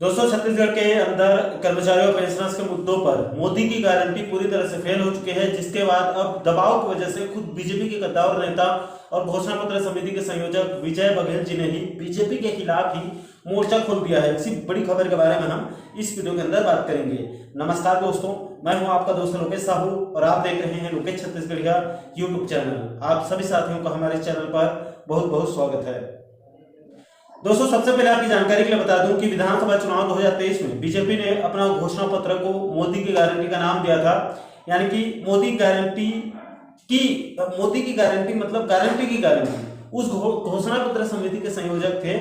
दोस्तों, छत्तीसगढ़ के अंदर कर्मचारियों और पेंशनर्स के मुद्दों पर मोदी की गारंटी पूरी तरह से फेल हो चुकी है, जिसके बाद अब दबाव की वजह से खुद बीजेपी के कद्दावर नेता और घोषणा पत्र समिति के संयोजक विजय बघेल जी ने ही बीजेपी के खिलाफ ही मोर्चा खोल दिया है। इसी बड़ी खबर के बारे में हम इस वीडियो के अंदर बात करेंगे। नमस्कार दोस्तों, मैं हूं आपका दोस्त लोकेश साहू और आप देख रहे हैं लोकेश छत्तीसगढ़िया यूट्यूब चैनल। आप सभी साथियों का हमारे चैनल पर बहुत बहुत स्वागत है। दोस्तों, सबसे पहले आपकी जानकारी के लिए बता दूं कि विधानसभा चुनाव 2023 में बीजेपी ने अपना घोषणा पत्र को मोदी की गारंटी का नाम दिया था। यानी कि मोदी की गारंटी मतलब गारंटी की गारंटी। उस घोषणा पत्र समिति के संयोजक थे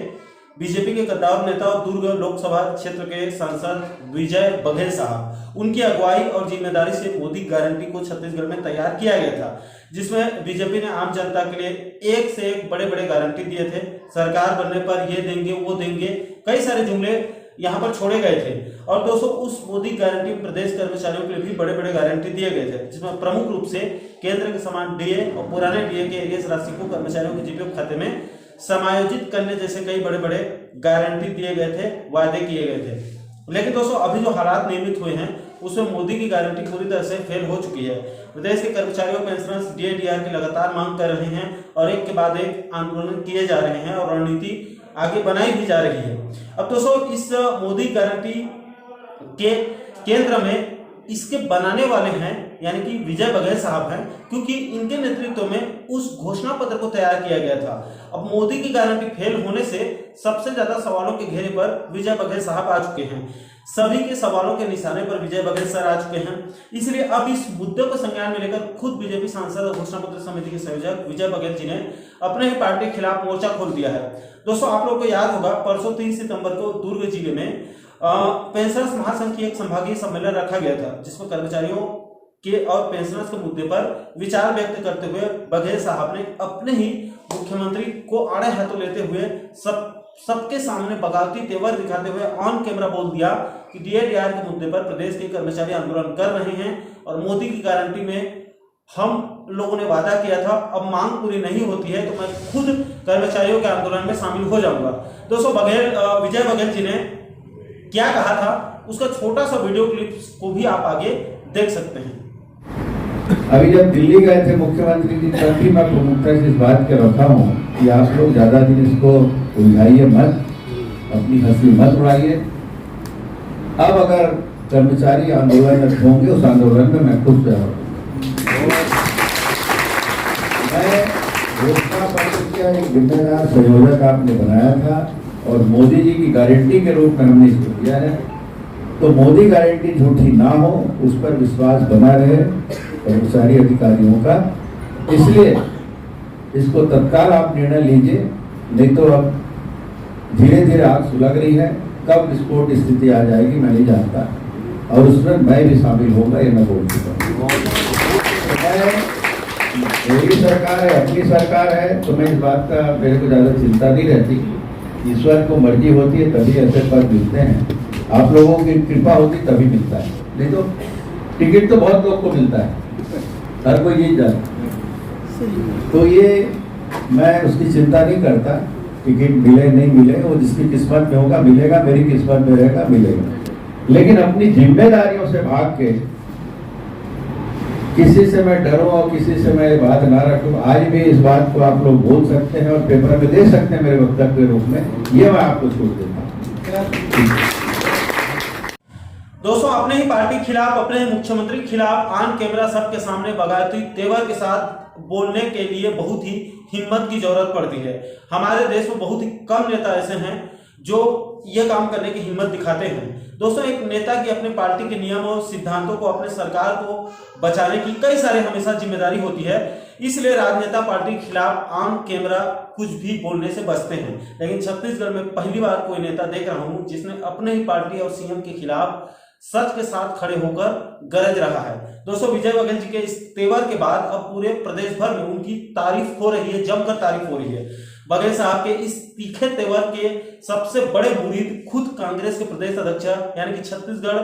बीजेपी के कद्दावर नेता और दुर्ग लोकसभा क्षेत्र के सांसद विजय बघेल साहब। उनकी अगुवाई और जिम्मेदारी से मोदी गारंटी को छत्तीसगढ़ में तैयार किया गया था, जिसमें बीजेपी ने आम जनता के लिए एक से एक बड़े बड़े गारंटी दिए थे। सरकार बनने पर ये देंगे वो देंगे, कई सारे जुमले यहाँ पर छोड़े गए थे। और दोस्तों, उस मोदी गारंटी में प्रदेश कर्मचारियों के लिए भी बड़े बड़े गारंटी दिए गए थे, जिसमें प्रमुख रूप से केंद्र के समान डीए और पुराने डीए के एरियस राशि को कर्मचारियों के जीपीएफ खाते में समायोजित करने जैसे कई बड़े बड़े गारंटी दिए गए थे, वादे किए गए थे। लेकिन दोस्तों, अभी जो हालात निर्मित हुए हैं उसमें मोदी की गारंटी पूरी तरह से फेल हो चुकी है। प्रदेश के कर्मचारियों पेंशनर्स डीए-डीआर की लगातार मांग कर रहे हैं और एक के बाद एक आंदोलन किए जा रहे हैं और रणनीति आगे बनाई भी जा रही है। अब दोस्तों, इस मोदी गारंटी के केंद्र में इसके बनाने वाले हैं यानी कि विजय बघेल साहब हैं, क्योंकि इनके नेतृत्व में उस घोषणा पत्र को तैयार किया गया था। अब मोदी की गारंटी फेल होने से सबसे ज्यादा सवालों के घेरे पर विजय बघेल साहब आ चुके हैं। सभी के सवालों के निशाने पर विजय बघेल सर आ चुके हैं। इसलिए अब इस मुद्दे को संज्ञान में लेकर खुद बीजेपी सांसद और घोषणा पत्र समिति के संयोजक विजय बघेल जी ने अपने ही पार्टी के खिलाफ मोर्चा खोल दिया है। दोस्तों, आप लोगों को याद होगा, परसों 3 सितंबर को दुर्ग जिले में पेंशनर्स महासंघ की एक संभागीय सम्मेलन रखा गया था, जिसमें कर्मचारियों के और पेंशनर्स के मुद्दे पर विचार व्यक्त करते हुए बघेल साहब ने अपने ही मुख्यमंत्री को आड़े हाथों लेते हुए सबके सामने बगावती तेवर दिखाते हुए ऑन कैमरा बोल दिया कि डीए-डीआर के मुद्दे पर प्रदेश के कर्मचारी आंदोलन कर रहे हैं और मोदी की गारंटी में हम लोगों ने वादा किया था, अब मांग पूरी नहीं होती है तो मैं खुद कर्मचारियों के आंदोलन में शामिल हो जाऊंगा। दोस्तों, विजय बघेल जी ने क्या कहा था उसका छोटा सा वीडियो क्लिप को भी आप आगे देख सकते हैं। अभी जब दिल्ली गए थे मुख्यमंत्री जी, तब भी मैं प्रमुखता से इस बात के रखा हूँ कि आप लोग ज्यादा दिन इसको उलझाइए मत, अपनी हंसी मत उड़ाइए। अब अगर कर्मचारी आंदोलन में होंगे, उस आंदोलन में मैं खुद मैं घोषणा पत्र का एक जिम्मेदार संयोजक आपने बनाया था और मोदी जी की गारंटी के रूप में हमने इसको किया है। तो मोदी गारंटी झूठी ना हो, उस पर विश्वास बना रहे कर्मचारी अधिकारियों का। इसलिए इसको तत्काल आप निर्णय लीजिए, नहीं तो अब धीरे धीरे आग सुलग रही है। कब विस्फोट स्थिति आ जाएगी मैं नहीं जानता, और उसमें मैं भी शामिल होगा, ये मैं बोल चुका हूँ। मेरी सरकार है, अपनी सरकार है, तो मैं इस बात का मेरे को ज्यादा चिंता नहीं रहती। ईश्वर को मर्जी होती है तभी ऐसे पद मिलते हैं, आप लोगों की कृपा होती तभी मिलता है, नहीं तो टिकट तो बहुत लोग को मिलता है, हर कोई यही जानता। तो ये मैं उसकी चिंता नहीं करता, टिकट मिले नहीं मिले, वो जिसकी किस्मत में होगा मिलेगा, मेरी किस्मत में रहेगा मिलेगा। लेकिन अपनी जिम्मेदारियों से भाग के किसी से मैं डरूं और किसी से मैं बात ना रखूं, आज भी इस बात को आप लोग बोल सकते हैं और पेपर में दे सकते हैं मेरे वक्तव्य के रूप में, ये मैं आपको छूट देता हूं। दोस्तों, अपने ही पार्टी के खिलाफ, अपने ही मुख्यमंत्री के खिलाफ ऑन कैमरा सबके सामने बगावती तेवर के साथ बोलने के लिए बहुत ही हिम्मत की जरूरत पड़ती है। हमारे देश में बहुत ही कम नेता ऐसे हैं जो ये काम करने की हिम्मत दिखाते हैं। दोस्तों, एक नेता की अपने पार्टी के नियम और सिद्धांतों को, अपने सरकार को बचाने की कई सारे हमेशा जिम्मेदारी होती है। इसलिए राजनेता पार्टी के खिलाफ ऑन कैमरा कुछ भी बोलने से बचते हैं। लेकिन छत्तीसगढ़ में पहली बार कोई नेता देख रहा हूं जिसने अपने ही पार्टी और सीएम के खिलाफ सच के साथ खड़े होकर गरज रहा है। दोस्तों, विजय बघेल जी के इस तेवर के बाद अब पूरे प्रदेश भर में उनकी तारीफ हो रही है, जमकर तारीफ हो रही है। बघेल साहब के इस तीखे तेवर के सबसे बड़े मुरीद खुद कांग्रेस के प्रदेश अध्यक्ष यानी कि छत्तीसगढ़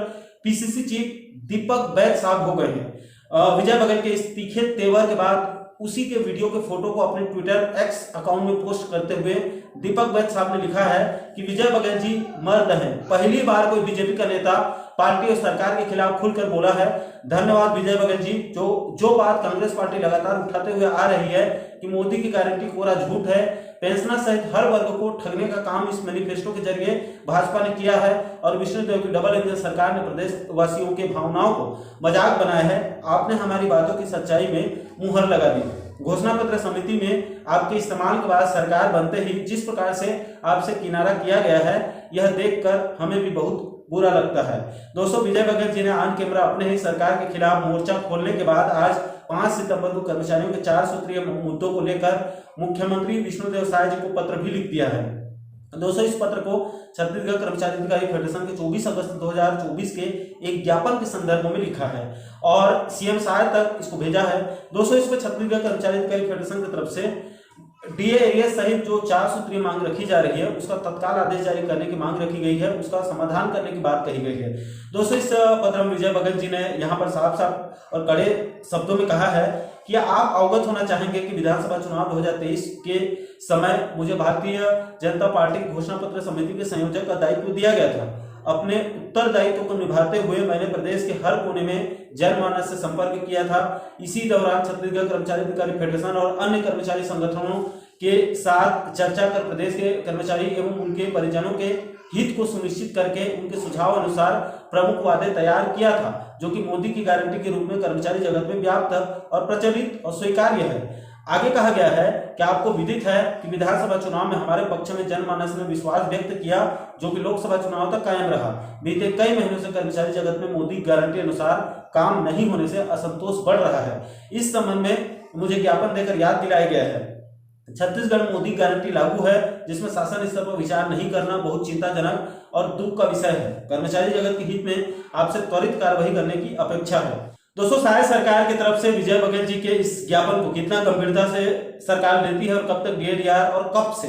पीसीसी चीफ दीपक बैद साहब हो गए हैं। विजय बघेल के इस तीखे तेवर के बाद उसी के वीडियो के फोटो को अपने ट्विटर एक्स अकाउंट में पोस्ट करते हुए दीपक वैद्य साहब ने लिखा है कि विजय बघेल जी मर्द हैं, पहली बार कोई बीजेपी का नेता पार्टी और सरकार के खिलाफ खुलकर बोला है। धन्यवाद विजय बघेल जी। जो बात कांग्रेस पार्टी लगातार उठाते हुए आ रही है कि मोदी की गारंटी कोरा झूठ है, पेंशनर सहित हर वर्ग को ठगने का काम इस मैनिफेस्टो के जरिए भाजपा ने किया है और विष्णुदेव की डबल इंजन सरकार ने प्रदेश वासियों के भावनाओं को मजाक बनाया है। आपने हमारी बातों की सच्चाई में मुहर लगा दी। घोषणा पत्र समिति में आपके इस्तेमाल के बाद सरकार बनते ही जिस प्रकार से आपसे किनारा किया गया है, यह देखकर हमें भी बहुत बुरा लगता है। दोस्तों, विजय बघेल जी ने ऑन कैमरा अपने ही सरकार के खिलाफ मोर्चा खोलने के बाद आज 5 सितंबर को कर्मचारियों के 4 सूत्रीय मुद्दों को लेकर मुख्यमंत्री विष्णुदेव साय जी को पत्र भी लिख दिया है। दोस्तों, इस पत्र को छत्तीसगढ़ कर्मचारी अधिकारी फेडरेशन के 24 अगस्त 2024 के एक ज्ञापन के संदर्भ में लिखा है और सीएम साय तक इसको भेजा है। दोस्तों, इसमें छत्तीसगढ़ कर्मचारी अधिकारी फेडरेशन की तरफ से डीए एरियस सहित जो 4 सूत्रीय मांग रखी जा रही है, उसका तत्काल आदेश जारी करने की मांग रखी गई है, उसका समाधान करने की बात कही गई है। दोस्तों, इस पत्र में विजय बघेल जी ने यहाँ पर साफ साफ और कड़े शब्दों में कहा है कि आप अवगत होना चाहेंगे कि विधानसभा चुनाव 2023 के समय मुझे भारतीय जनता पार्टी घोषणा पत्र समिति के संयोजक का दायित्व दिया गया था। अपने उत्तरदायित्व को निभाते हुए मैंने प्रदेश के हर कोने में जनमानस से संपर्क किया था। इसी दौरान छत्तीसगढ़ कर्मचारी अधिकारी फेडरेशन और अन्य कर्मचारी संगठनों के साथ चर्चा कर प्रदेश के कर्मचारी एवं उनके परिजनों के हित को सुनिश्चित करके उनके सुझाव अनुसार प्रमुख वादे तैयार किया था, जो कि मोदी की गारंटी के रूप में कर्मचारी जगत में व्याप्त और प्रचलित और स्वीकार्य है। आगे कहा गया है कि आपको विदित है कि विधानसभा चुनाव में हमारे पक्ष में जनमानस ने विश्वास व्यक्त किया, जो कि लोकसभा चुनाव तक कायम रहा। बीते कई महीनों से कर्मचारी जगत में मोदी गारंटी अनुसार काम नहीं होने से असंतोष बढ़ रहा है। इस संबंध में मुझे ज्ञापन देकर याद दिलाया गया है। छत्तीसगढ़ में मोदी गारंटी लागू है, जिसमें शासन स्तर पर विचार नहीं करना बहुत चिंताजनक और दुख का विषय है। कर्मचारी जगत के हित में आपसे त्वरित कार्रवाई करने की अपेक्षा है। दोस्तों, साय सरकार की तरफ से विजय बघेल जी के इस ज्ञापन को कितना गंभीरता से सरकार लेती है और कब तक डीएडीआर और कब से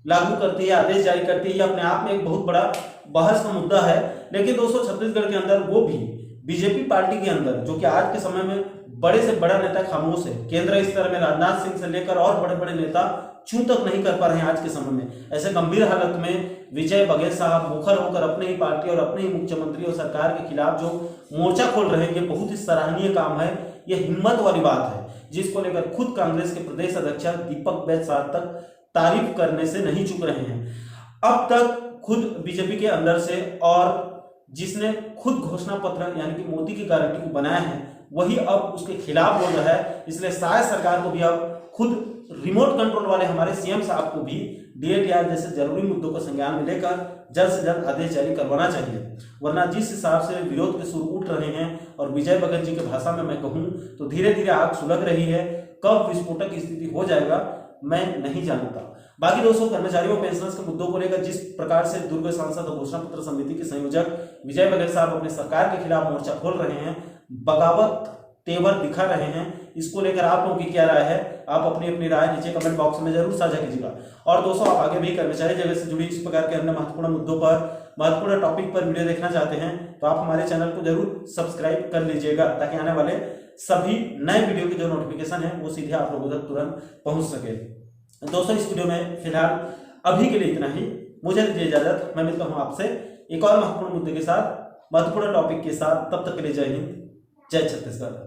लागू करती है, आदेश जारी करती है, अपने आप में एक बहुत बड़ा बहस का मुद्दा है। लेकिन दोस्तों, छत्तीसगढ़ के अंदर वो भी बीजेपी पार्टी के अंदर, जो कि आज के समय में बड़े से बड़ा नेता खामोश है, केंद्र स्तर में राजनाथ सिंह से लेकर और बड़े बड़े नेता छू तक नहीं कर पा रहे हैं आज के समय में। ऐसे गंभीर हालत में विजय बघेल साहब मुखर होकर अपने ही पार्टी और अपने ही मुख्यमंत्री और सरकार के खिलाफ जो मोर्चा खोल रहे हैं, ये बहुत ही सराहनीय काम है। ये हिम्मत वाली बात है, जिसको लेकर खुद कांग्रेस के प्रदेश अध्यक्ष दीपक वैद्य साहब तक तारीफ करने से नहीं चूक रहे हैं। अब तक खुद बीजेपी के अंदर से और जिसने खुद घोषणा पत्र यानी कि मोदी की गारंटी को बनाया है, वही अब उसके खिलाफ बोल रहा है। इसलिए शायद सरकार को भी अब खुद रिमोट कंट्रोल वाले हमारे सीएम साहब को भी डीएडीआर जैसे जरूरी मुद्दों को संज्ञान में लेकर जल्द से जल्द आदेश जारी करवाना चाहिए। वरना जिस हिसाब से विरोध के सुर उठ रहे हैं और विजय बघेल जी की भाषा में मैं कहूं तो धीरे धीरे आग सुलग रही है। कब विस्फोटक की स्थिति हो जाएगा मैं नहीं जानता। बाकी दोस्तों, कर्मचारियों पेंशनर्स के मुद्दों को लेकर जिस प्रकार से दुर्ग सांसद घोषणा पत्र समिति के संयोजक विजय बघेल साहब अपने सरकार के खिलाफ मोर्चा खोल रहे हैं, बगावत तेवर दिखा रहे हैं, इसको लेकर आप लोगों की क्या राय है? आप अपनी अपनी राय नीचे कमेंट बॉक्स में जरूर साझा कीजिएगा। और दोस्तों, आप आगे भी कर्मचारी जगत से जुड़ी इस प्रकार के अन्य महत्वपूर्ण मुद्दों पर, महत्वपूर्ण टॉपिक पर वीडियो देखना चाहते हैं तो आप हमारे चैनल को जरूर सब्सक्राइब कर लीजिएगा, ताकि आने वाले सभी नए वीडियो के जो नोटिफिकेशन है वो सीधे आप लोगों तक तुरंत पहुंच सके। दोस्तों, इस वीडियो में फिलहाल अभी के लिए इतना ही। मुझे दीजिए इजाजत। मैं मिलता हूं आपसे एक और महत्वपूर्ण मुद्दे के साथ, महत्वपूर्ण टॉपिक के साथ। तब तक के लिए जय हिंद, जय छत्तीसगढ़।